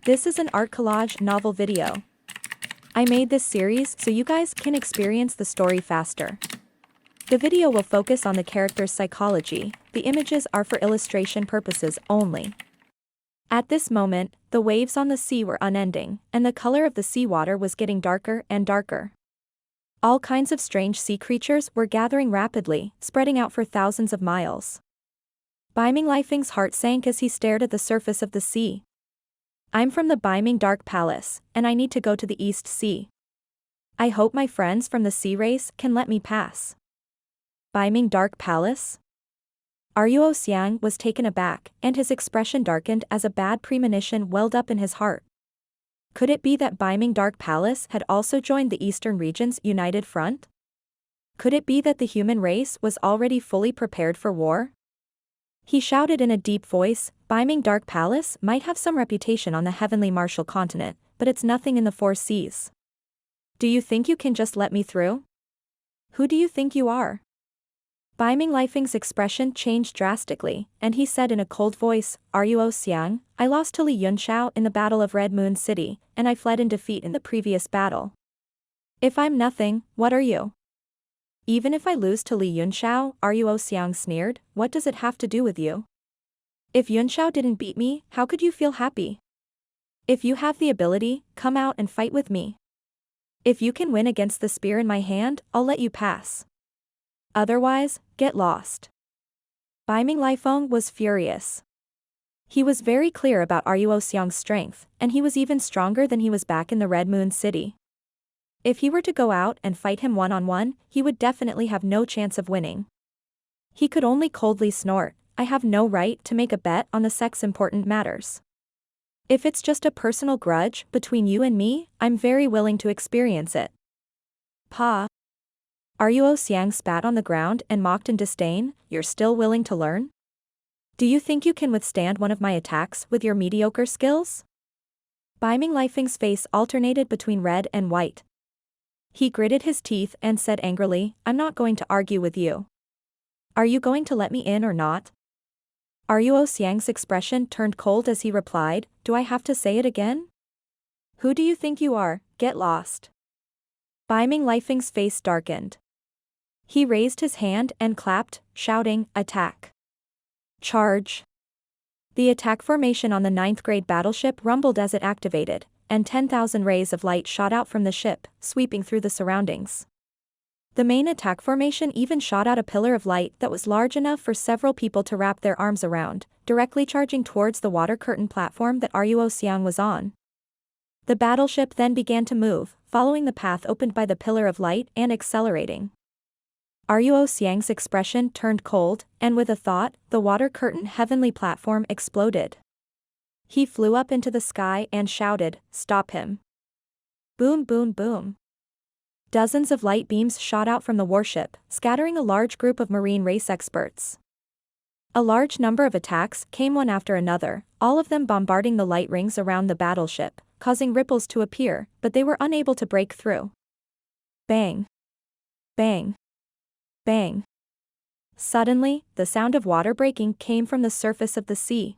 This is an art collage novel video. I made this series so you guys can experience the story faster. The video will focus on the character's psychology, the images are for illustration purposes only. At this moment, the waves on the sea were unending, and the color of the seawater was getting darker and darker. All kinds of strange sea creatures were gathering rapidly, spreading out for thousands of miles. Baiming Lifeng's heart sank as he stared at the surface of the sea. I'm from the Baiming Dark Palace, and I need to go to the East Sea. I hope my friends from the sea race can let me pass. Baiming Dark Palace? Ruo Xiang was taken aback, and his expression darkened as a bad premonition welled up in his heart. Could it be that Baiming Dark Palace had also joined the Eastern Region's United Front? Could it be that the human race was already fully prepared for war? He shouted in a deep voice, Baiming Dark Palace might have some reputation on the heavenly martial continent, but it's nothing in the four seas. Do you think you can just let me through? Who do you think you are? Baiming Lifeng's expression changed drastically, and he said in a cold voice, Ruo Xiang, I lost to Li Yunxiao in the Battle of Red Moon City, and I fled in defeat in the previous battle. If I'm nothing, what are you? Even if I lose to Li Yunxiao, Ruo Xiang sneered, what does it have to do with you? If Yunxiao didn't beat me, how could you feel happy? If you have the ability, come out and fight with me. If you can win against the spear in my hand, I'll let you pass. Otherwise, get lost. Baiming Lifeng was furious. He was very clear about Ruo Xiang's strength, and he was even stronger than he was back in the Red Moon City. If he were to go out and fight him one-on-one, he would definitely have no chance of winning. He could only coldly snort, I have no right to make a bet on the sex-important matters. If it's just a personal grudge between you and me, I'm very willing to experience it. Pa. Ruo Xiang spat on the ground and mocked in disdain, you're still willing to learn? Do you think you can withstand one of my attacks with your mediocre skills? Baiming Lifeng's face alternated between red and white. He gritted his teeth and said angrily, I'm not going to argue with you. Are you going to let me in or not? Ruo Xiang's expression turned cold as he replied, do I have to say it again? Who do you think you are? Get lost. Baiming Lifeng's face darkened. He raised his hand and clapped, shouting, attack. Charge. The attack formation on the 9th grade battleship rumbled as it activated, and 10,000 rays of light shot out from the ship, sweeping through the surroundings. The main attack formation even shot out a pillar of light that was large enough for several people to wrap their arms around, directly charging towards the water curtain platform that Ruo Xiang was on. The battleship then began to move, following the path opened by the pillar of light and accelerating. Ruo Xiang's expression turned cold, and with a thought, the water curtain heavenly platform exploded. He flew up into the sky and shouted, stop him. Boom boom boom. Dozens of light beams shot out from the warship, scattering a large group of marine race experts. A large number of attacks came one after another, all of them bombarding the light rings around the battleship, causing ripples to appear, but they were unable to break through. Bang. Bang. Bang. Suddenly, the sound of water breaking came from the surface of the sea.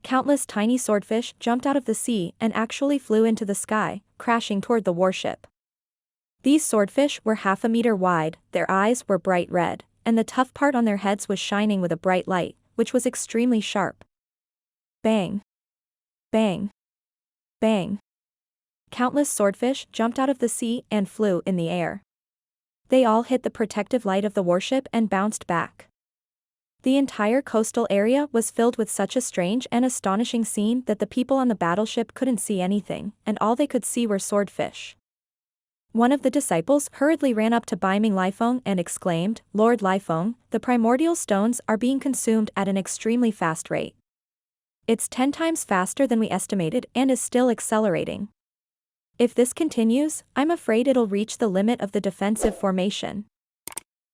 Countless tiny swordfish jumped out of the sea and actually flew into the sky, crashing toward the warship. These swordfish were 1/2 meter wide, their eyes were bright red, and the tough part on their heads was shining with a bright light, which was extremely sharp. Bang. Bang. Bang. Countless swordfish jumped out of the sea and flew in the air. They all hit the protective light of the warship and bounced back. The entire coastal area was filled with such a strange and astonishing scene that the people on the battleship couldn't see anything, and all they could see were swordfish. One of the disciples hurriedly ran up to Baiming Lifeng and exclaimed, Lord Lifeng, the primordial stones are being consumed at an extremely fast rate. It's 10 times faster than we estimated and is still accelerating. If this continues, I'm afraid it'll reach the limit of the defensive formation.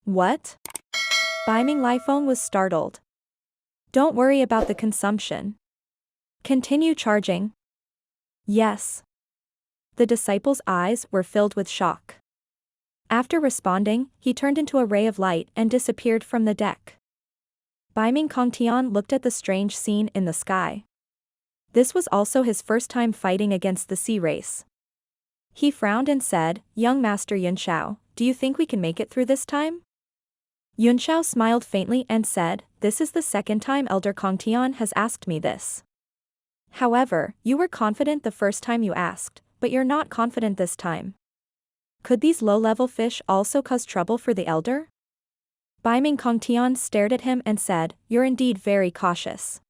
What? Baiming Lifeng was startled. Don't worry about the consumption. Continue charging. Yes. The disciple's eyes were filled with shock. After responding, he turned into a ray of light and disappeared from the deck. Baiming Kongtian looked at the strange scene in the sky. This was also his first time fighting against the sea race. He frowned and said, "Young Master Yunxiao, do you think we can make it through this time?" Yunxiao smiled faintly and said, "This is the second time Elder Kongtian has asked me this. However, you were confident the first time you asked, but you're not confident this time. Could these low-level fish also cause trouble for the Elder?" Baiming Kongtian stared at him and said, "You're indeed very cautious.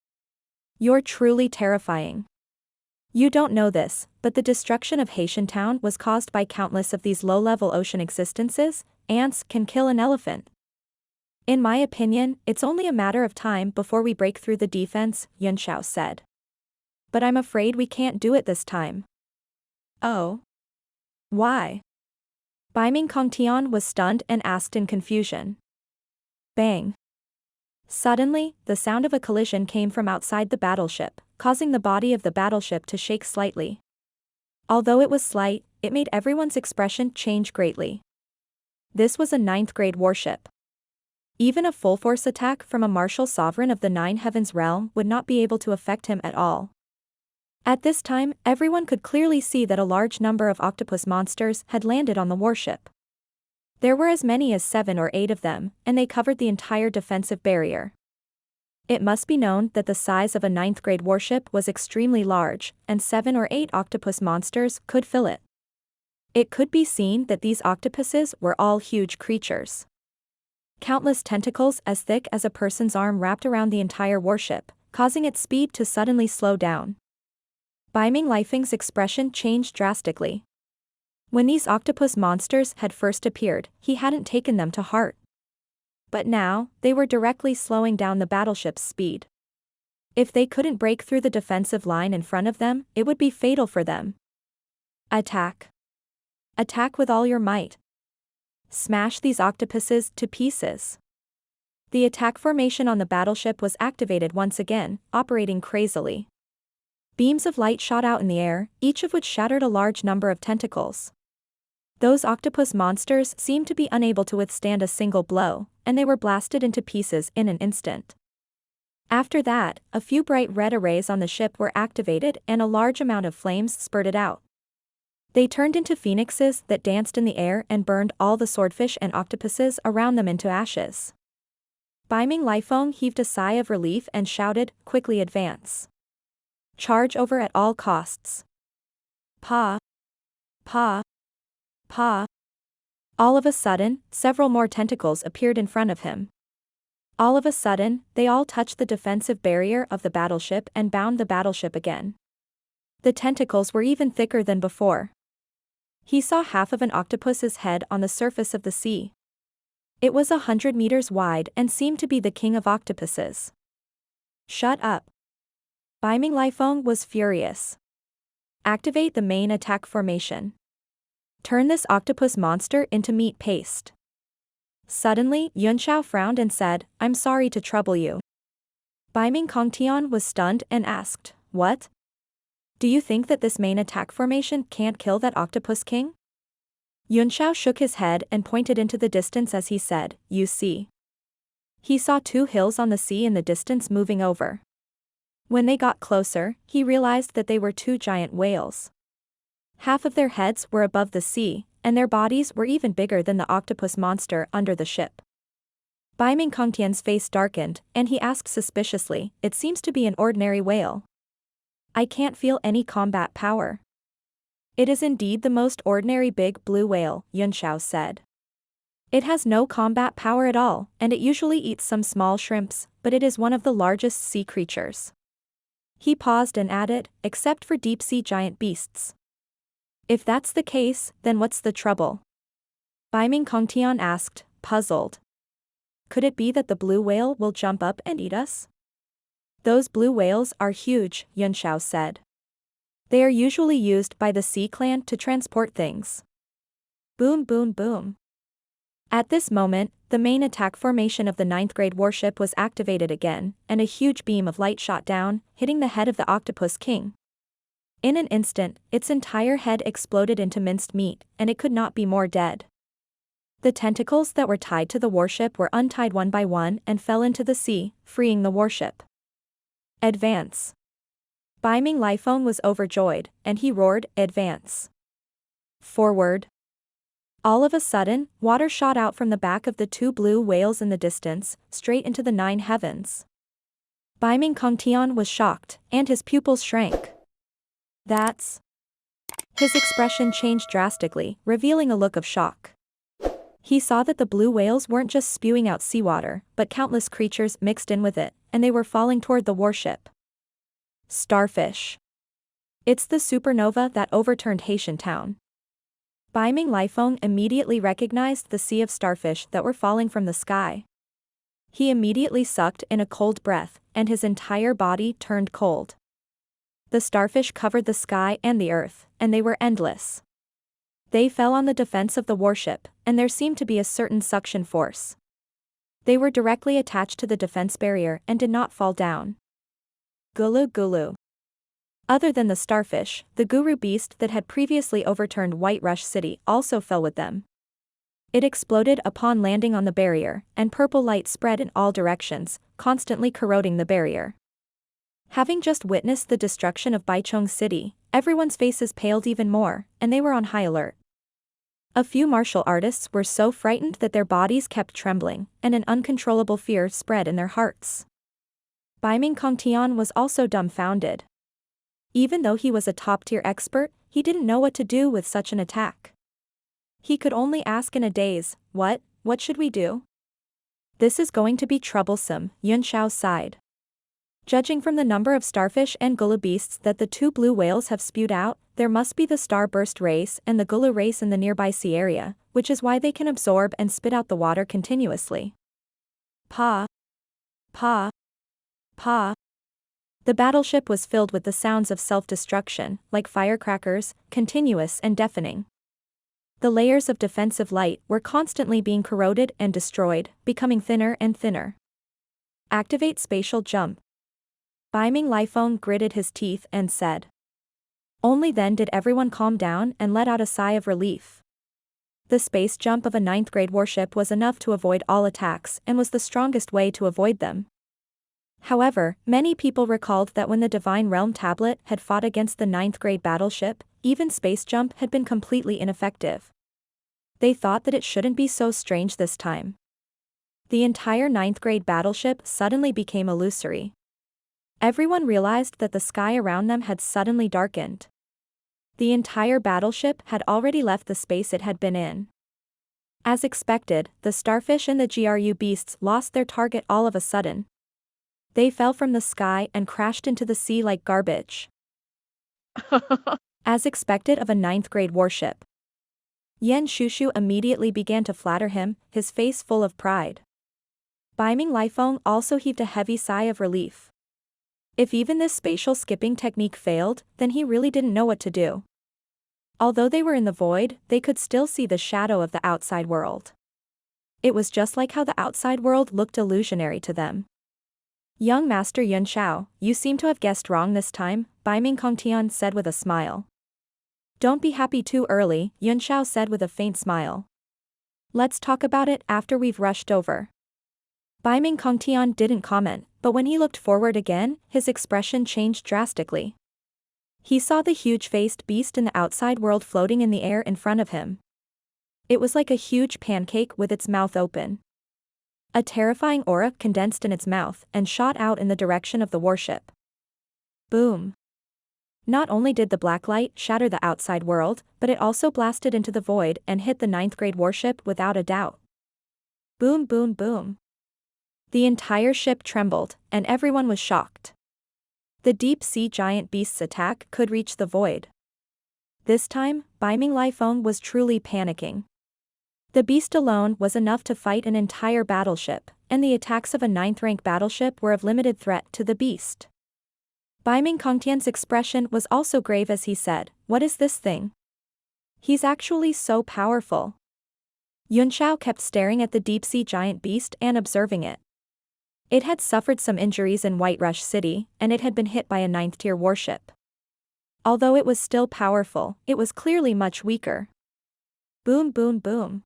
You're truly terrifying. You don't know this, but the destruction of Haitian Town was caused by countless of these low-level ocean existences. Ants can kill an elephant. In my opinion, it's only a matter of time before we break through the defense," Yunxiao said. "But I'm afraid we can't do it this time." "Oh? Why?" Baiming Kongtian was stunned and asked in confusion. Bang. Suddenly, the sound of a collision came from outside the battleship, causing the body of the battleship to shake slightly. Although it was slight, it made everyone's expression change greatly. This was a 9th-grade warship. Even a full-force attack from a martial sovereign of the Nine Heavens realm would not be able to affect him at all. At this time, everyone could clearly see that a large number of octopus monsters had landed on the warship. There were as many as 7 or 8 of them, and they covered the entire defensive barrier. It must be known that the size of a 9th-grade warship was extremely large, and 7 or 8 octopus monsters could fill it. It could be seen that these octopuses were all huge creatures. Countless tentacles as thick as a person's arm wrapped around the entire warship, causing its speed to suddenly slow down. Baiming Lifeng's expression changed drastically. When these octopus monsters had first appeared, he hadn't taken them to heart. But now, they were directly slowing down the battleship's speed. If they couldn't break through the defensive line in front of them, it would be fatal for them. Attack. Attack with all your might. Smash these octopuses to pieces. The attack formation on the battleship was activated once again, operating crazily. Beams of light shot out in the air, each of which shattered a large number of tentacles. Those octopus monsters seemed to be unable to withstand a single blow, and they were blasted into pieces in an instant. After that, a few bright red arrays on the ship were activated and a large amount of flames spurted out. They turned into phoenixes that danced in the air and burned all the swordfish and octopuses around them into ashes. Baiming Lifeng heaved a sigh of relief and shouted, "Quickly advance. Charge over at all costs." Pa. Pa. Pa. All of a sudden, several more tentacles appeared in front of him. All of a sudden, they all touched the defensive barrier of the battleship and bound the battleship again. The tentacles were even thicker than before. He saw half of an octopus's head on the surface of the sea. It was 100 meters wide and seemed to be the king of octopuses. "Shut up." Baiming Lifeng was furious. "Activate the main attack formation. Turn this octopus monster into meat paste." Suddenly, Yunxiao frowned and said, "I'm sorry to trouble you." Baiming Kongtian was stunned and asked, "What? Do you think that this main attack formation can't kill that octopus king?" Yunxiao shook his head and pointed into the distance as he said, "You see." He saw 2 hills on the sea in the distance moving over. When they got closer, he realized that they were 2 giant whales. Half of their heads were above the sea, and their bodies were even bigger than the octopus monster under the ship. Baiming Kongtian's face darkened, and he asked suspiciously, "It seems to be an ordinary whale. I can't feel any combat power." "It is indeed the most ordinary big blue whale," Yunxiao said. "It has no combat power at all, and it usually eats some small shrimps, but it is one of the largest sea creatures." He paused and added, "Except for deep-sea giant beasts." "If that's the case, then what's the trouble?" Baiming Kongtian asked, puzzled. "Could it be that the blue whale will jump up and eat us?" "Those blue whales are huge," Yunxiao said. "They are usually used by the Sea Clan to transport things." Boom boom boom. At this moment, the main attack formation of the 9th-grade warship was activated again, and a huge beam of light shot down, hitting the head of the octopus king. In an instant, its entire head exploded into minced meat, and it could not be more dead. The tentacles that were tied to the warship were untied one by one and fell into the sea, freeing the warship. Advance. Bai Ming Lifeng was overjoyed, and he roared, "Advance! Forward!" All of a sudden, water shot out from the back of the two blue whales in the distance, straight into the 9 heavens. Bai Ming Kongtian was shocked, and his pupils shrank. That's... His expression changed drastically, revealing a look of shock. He saw that the blue whales weren't just spewing out seawater, but countless creatures mixed in with it, and they were falling toward the warship. Starfish. It's the supernova that overturned Haitian town. Bai Ming Lifeng immediately recognized the sea of starfish that were falling from the sky. He immediately sucked in a cold breath, and his entire body turned cold. The starfish covered the sky and the earth, and they were endless. They fell on the defense of the warship, and there seemed to be a certain suction force. They were directly attached to the defense barrier and did not fall down. Gulu Gulu. Other than the starfish, the guru beast that had previously overturned White Rush City also fell with them. It exploded upon landing on the barrier, and purple light spread in all directions, constantly corroding the barrier. Having just witnessed the destruction of Baichong City, everyone's faces paled even more, and they were on high alert. A few martial artists were so frightened that their bodies kept trembling, and an uncontrollable fear spread in their hearts. Bai Ming Kongtian was also dumbfounded. Even though he was a top-tier expert, he didn't know what to do with such an attack. He could only ask in a daze, what should we do? This is going to be troublesome, Yunxiao sighed. Judging from the number of starfish and gulu beasts that the two blue whales have spewed out, there must be the starburst race and the gulu race in the nearby sea area, which is why they can absorb and spit out the water continuously. Pa. Pa. Pa. The battleship was filled with the sounds of self-destruction, like firecrackers, continuous and deafening. The layers of defensive light were constantly being corroded and destroyed, becoming thinner and thinner. Activate spatial jump. Bai Ming Lifeng gritted his teeth and said. Only then did everyone calm down and let out a sigh of relief. The space jump of a 9th-grade warship was enough to avoid all attacks and was the strongest way to avoid them. However, many people recalled that when the Divine Realm tablet had fought against the 9th-grade battleship, even space jump had been completely ineffective. They thought that it shouldn't be so strange this time. The entire 9th-grade battleship suddenly became illusory. Everyone realized that the sky around them had suddenly darkened. The entire battleship had already left the space it had been in. As expected, the starfish and the GRU beasts lost their target all of a sudden. They fell from the sky and crashed into the sea like garbage. As expected of a 9th-grade warship. Yan Shushu immediately began to flatter him, his face full of pride. Bai Ming Lifeng also heaved a heavy sigh of relief. If even this spatial skipping technique failed, then he really didn't know what to do. Although they were in the void, they could still see the shadow of the outside world. It was just like how the outside world looked illusionary to them. Young Master Yunxiao, you seem to have guessed wrong this time, Bai Ming Kongtian said with a smile. Don't be happy too early, Yunxiao said with a faint smile. Let's talk about it after we've rushed over. Bai Ming Kongtian didn't comment, but when he looked forward again, his expression changed drastically. He saw the huge-faced beast in the outside world floating in the air in front of him. It was like a huge pancake with its mouth open. A terrifying aura condensed in its mouth and shot out in the direction of the warship. Boom. Not only did the black light shatter the outside world, but it also blasted into the void and hit the 9th-grade warship without a doubt. Boom boom boom. The entire ship trembled, and everyone was shocked. The deep-sea giant beast's attack could reach the void. This time, Bai Ming Lifeng was truly panicking. The beast alone was enough to fight an entire battleship, and the attacks of a 9th-rank battleship were of limited threat to the beast. Bai Ming Kongtian's expression was also grave as he said, "What is this thing? He's actually so powerful." Yunxiao kept staring at the deep-sea giant beast and observing it. It had suffered some injuries in White Rush City, and it had been hit by a 9th-tier warship. Although it was still powerful, it was clearly much weaker. Boom boom boom.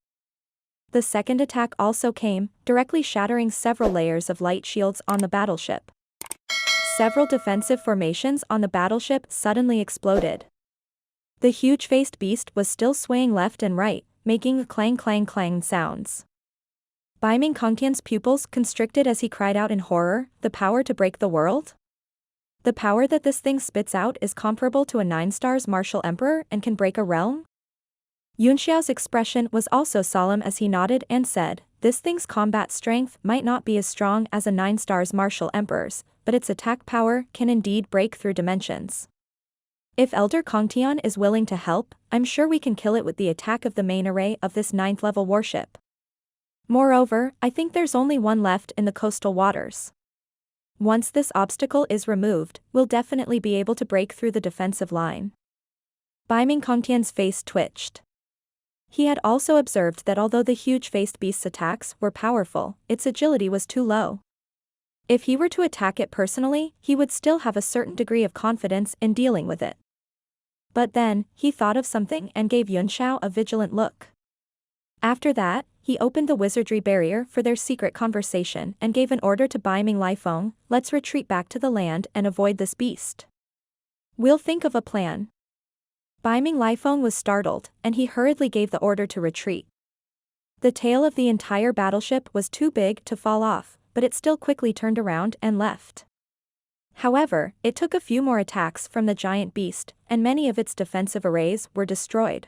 The second attack also came, directly shattering several layers of light shields on the battleship. Several defensive formations on the battleship suddenly exploded. The huge-faced beast was still swaying left and right, making clang-clang-clang sounds. Baiming Kongtian's pupils constricted as he cried out in horror, the power to break the world? The power that this thing spits out is comparable to a 9-stars martial emperor and can break a realm? Yunxiao's expression was also solemn as he nodded and said, this thing's combat strength might not be as strong as a 9-stars martial emperor's, but its attack power can indeed break through dimensions. If Elder Kongtian is willing to help, I'm sure we can kill it with the attack of the main array of this 9th-level warship. Moreover, I think there's only one left in the coastal waters. Once this obstacle is removed, we'll definitely be able to break through the defensive line. Baiming Kongtian's face twitched. He had also observed that although the huge-faced beast's attacks were powerful, its agility was too low. If he were to attack it personally, he would still have a certain degree of confidence in dealing with it. But then, he thought of something and gave Yunxiao a vigilant look. After that, he opened the wizardry barrier for their secret conversation and gave an order to Baiming Lifeng, let's retreat back to the land and avoid this beast. We'll think of a plan. Baiming Lifeng was startled, and he hurriedly gave the order to retreat. The tail of the entire battleship was too big to fall off, but it still quickly turned around and left. However, it took a few more attacks from the giant beast, and many of its defensive arrays were destroyed.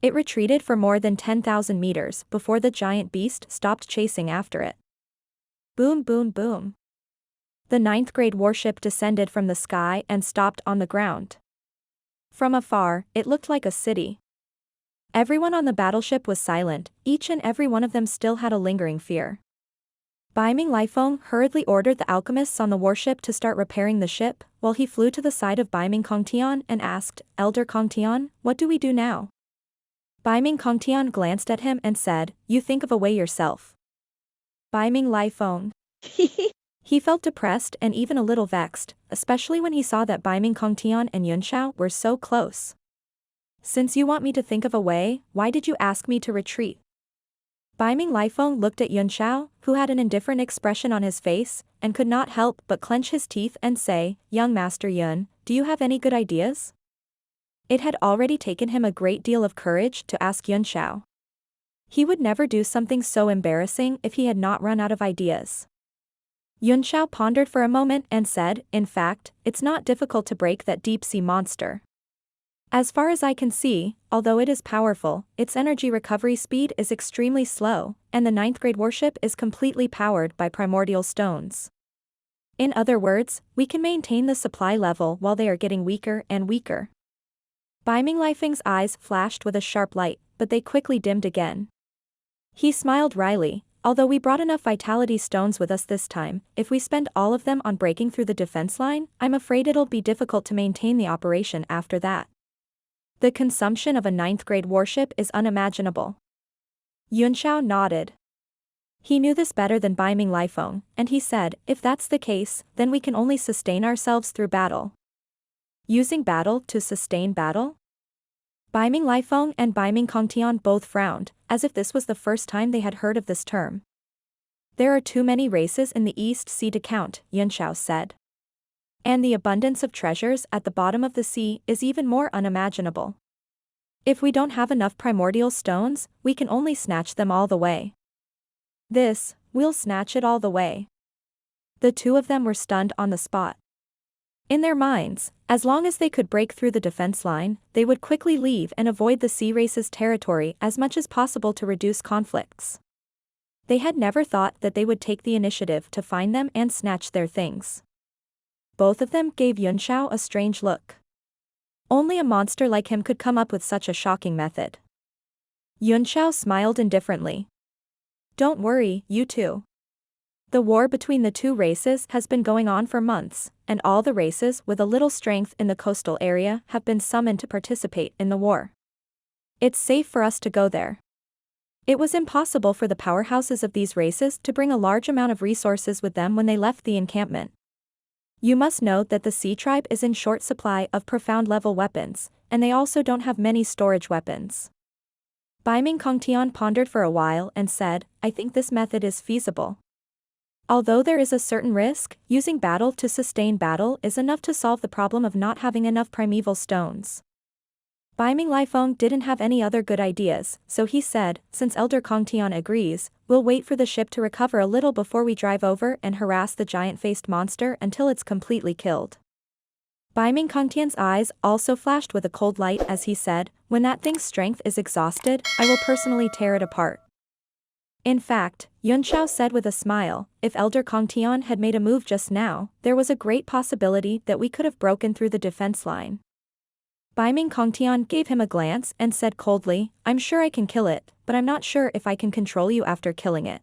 It retreated for more than 10,000 meters before the giant beast stopped chasing after it. Boom boom boom. The 9th-grade warship descended from the sky and stopped on the ground. From afar, it looked like a city. Everyone on the battleship was silent, each and every one of them still had a lingering fear. Baiming Lifeng hurriedly ordered the alchemists on the warship to start repairing the ship, while he flew to the side of Baiming Kongtian and asked, Elder Kongtian, what do we do now? Baiming Kongtian glanced at him and said, you think of a way yourself. Baiming Lifeng. He felt depressed and even a little vexed, especially when he saw that Baiming Kongtian and Yunxiao were so close. Since you want me to think of a way, why did you ask me to retreat? Baiming Lifeng looked at Yunxiao, who had an indifferent expression on his face, and could not help but clench his teeth and say, young Master Yun, do you have any good ideas? It had already taken him a great deal of courage to ask Yunxiao. He would never do something so embarrassing if he had not run out of ideas. Yunxiao pondered for a moment and said, in fact, it's not difficult to break that deep-sea monster. As far as I can see, although it is powerful, its energy recovery speed is extremely slow, and the 9th-grade warship is completely powered by primordial stones. In other words, we can maintain the supply level while they are getting weaker and weaker. Baiming Lifeng's eyes flashed with a sharp light, but they quickly dimmed again. He smiled wryly, although we brought enough vitality stones with us this time, if we spend all of them on breaking through the defense line, I'm afraid it'll be difficult to maintain the operation after that. The consumption of a 9th-grade warship is unimaginable. Yunxiao nodded. He knew this better than Baiming Lifeng, and he said, if that's the case, then we can only sustain ourselves through battle. Using battle to sustain battle? Baiming Lifeng and Baiming Kongtian both frowned, as if this was the first time they had heard of this term. There are too many races in the East Sea to count, Yunxiao said. And the abundance of treasures at the bottom of the sea is even more unimaginable. If we don't have enough primordial stones, we can only snatch them all the way. We'll snatch it all the way. The two of them were stunned on the spot. In their minds, as long as they could break through the defense line, they would quickly leave and avoid the sea race's territory as much as possible to reduce conflicts. They had never thought that they would take the initiative to find them and snatch their things. Both of them gave Yunxiao a strange look. Only a monster like him could come up with such a shocking method. Yunxiao smiled indifferently. Don't worry, you two. The war between the two races has been going on for months, and all the races with a little strength in the coastal area have been summoned to participate in the war. It's safe for us to go there. It was impossible for the powerhouses of these races to bring a large amount of resources with them when they left the encampment. You must note that the Sea Tribe is in short supply of profound-level weapons, and they also don't have many storage weapons. Baiming Kongtian pondered for a while and said, I think this method is feasible. Although there is a certain risk, using battle to sustain battle is enough to solve the problem of not having enough primeval stones. Baiming Lifeng didn't have any other good ideas, so he said, since Elder Kongtian agrees, we'll wait for the ship to recover a little before we drive over and harass the giant-faced monster until it's completely killed. Baiming Kongtian's eyes also flashed with a cold light as he said, when that thing's strength is exhausted, I will personally tear it apart. In fact, Yunxiao said with a smile, if Elder Kongtian had made a move just now, there was a great possibility that we could have broken through the defense line. Baiming Kongtian gave him a glance and said coldly, I'm sure I can kill it, but I'm not sure if I can control you after killing it.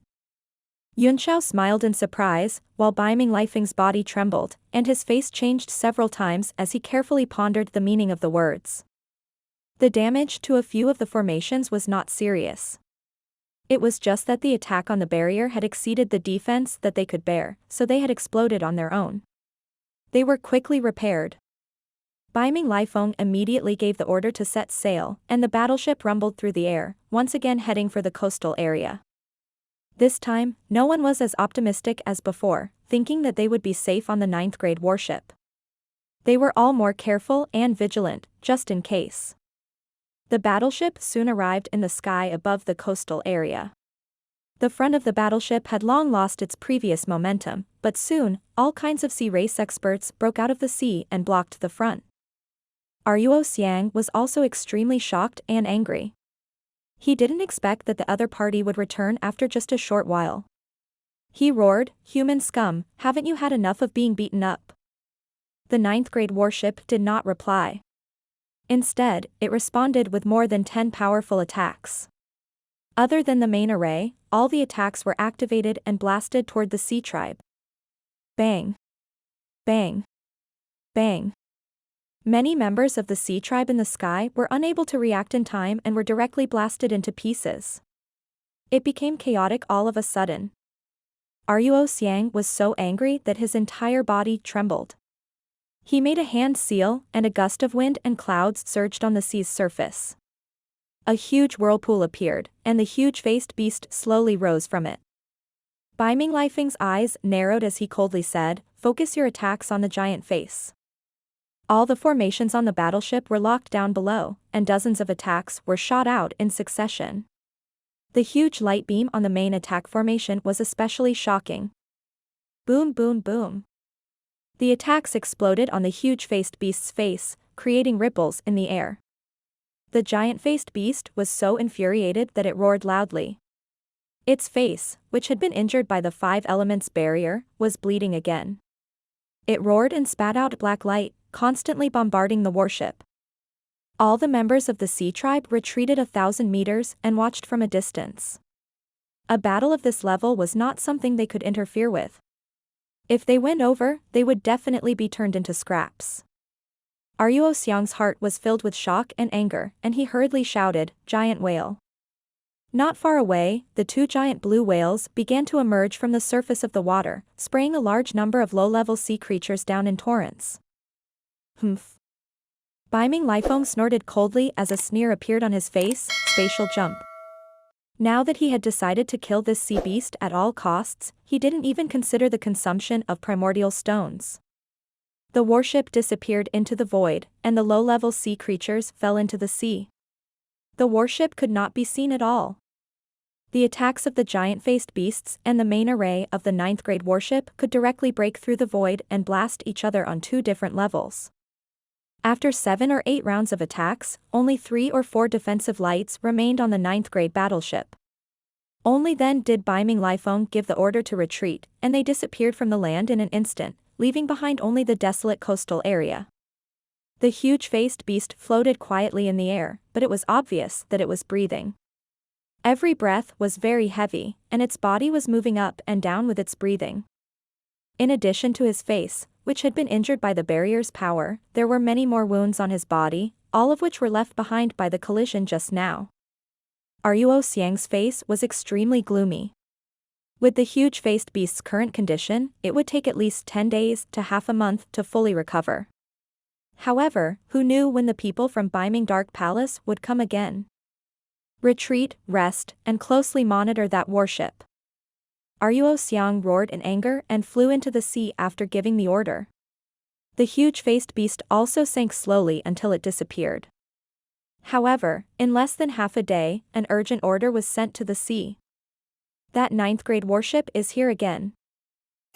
Yunxiao smiled in surprise, while Baiming Lifeng's body trembled, and his face changed several times as he carefully pondered the meaning of the words. The damage to a few of the formations was not serious. It was just that the attack on the barrier had exceeded the defense that they could bear, so they had exploded on their own. They were quickly repaired. Baiming Lifeng immediately gave the order to set sail, and the battleship rumbled through the air, once again heading for the coastal area. This time, no one was as optimistic as before, thinking that they would be safe on the 9th-grade warship. They were all more careful and vigilant, just in case. The battleship soon arrived in the sky above the coastal area. The front of the battleship had long lost its previous momentum, but soon, all kinds of sea race experts broke out of the sea and blocked the front. Ruo Xiang was also extremely shocked and angry. He didn't expect that the other party would return after just a short while. He roared, human scum, haven't you had enough of being beaten up? The 9th-grade warship did not reply. Instead, it responded with more than 10 powerful attacks. Other than the main array, all the attacks were activated and blasted toward the sea tribe. Bang! Bang! Bang! Many members of the sea tribe in the sky were unable to react in time and were directly blasted into pieces. It became chaotic all of a sudden. Ruo Xiang was so angry that his entire body trembled. He made a hand seal, and a gust of wind and clouds surged on the sea's surface. A huge whirlpool appeared, and the huge-faced beast slowly rose from it. Baiming Lifeng's eyes narrowed as he coldly said, focus your attacks on the giant face. All the formations on the battleship were locked down below, and dozens of attacks were shot out in succession. The huge light beam on the main attack formation was especially shocking. Boom boom boom. The attacks exploded on the huge-faced beast's face, creating ripples in the air. The giant-faced beast was so infuriated that it roared loudly. Its face, which had been injured by the 5 elements barrier, was bleeding again. It roared and spat out black light, constantly bombarding the warship. All the members of the sea tribe retreated 1,000 meters and watched from a distance. A battle of this level was not something they could interfere with. If they went over, they would definitely be turned into scraps. Ruo Xiang's heart was filled with shock and anger, and he hurriedly shouted, giant whale. Not far away, the 2 giant blue whales began to emerge from the surface of the water, spraying a large number of low-level sea creatures down in torrents. Humph. Baiming Lifeng snorted coldly as a sneer appeared on his face, spatial jump. Now that he had decided to kill this sea beast at all costs, he didn't even consider the consumption of primordial stones. The warship disappeared into the void, and the low-level sea creatures fell into the sea. The warship could not be seen at all. The attacks of the giant-faced beasts and the main array of the 9th-grade warship could directly break through the void and blast each other on 2 different levels. After 7 or 8 rounds of attacks, only 3 or 4 defensive lights remained on the 9th-grade battleship. Only then did Baiming Lifeng give the order to retreat, and they disappeared from the land in an instant, leaving behind only the desolate coastal area. The huge-faced beast floated quietly in the air, but it was obvious that it was breathing. Every breath was very heavy, and its body was moving up and down with its breathing. In addition to his face, which had been injured by the barrier's power, there were many more wounds on his body, all of which were left behind by the collision just now. Ruo Xiang's face was extremely gloomy. With the huge-faced beast's current condition, it would take at least 10 days to half a month to fully recover. However, who knew when the people from Baiming Dark Palace would come again? Retreat, rest, and closely monitor that warship. Ruo Xiang roared in anger and flew into the sea after giving the order. The huge-faced beast also sank slowly until it disappeared. However, in less than half a day, an urgent order was sent to the sea. That ninth-grade warship is here again.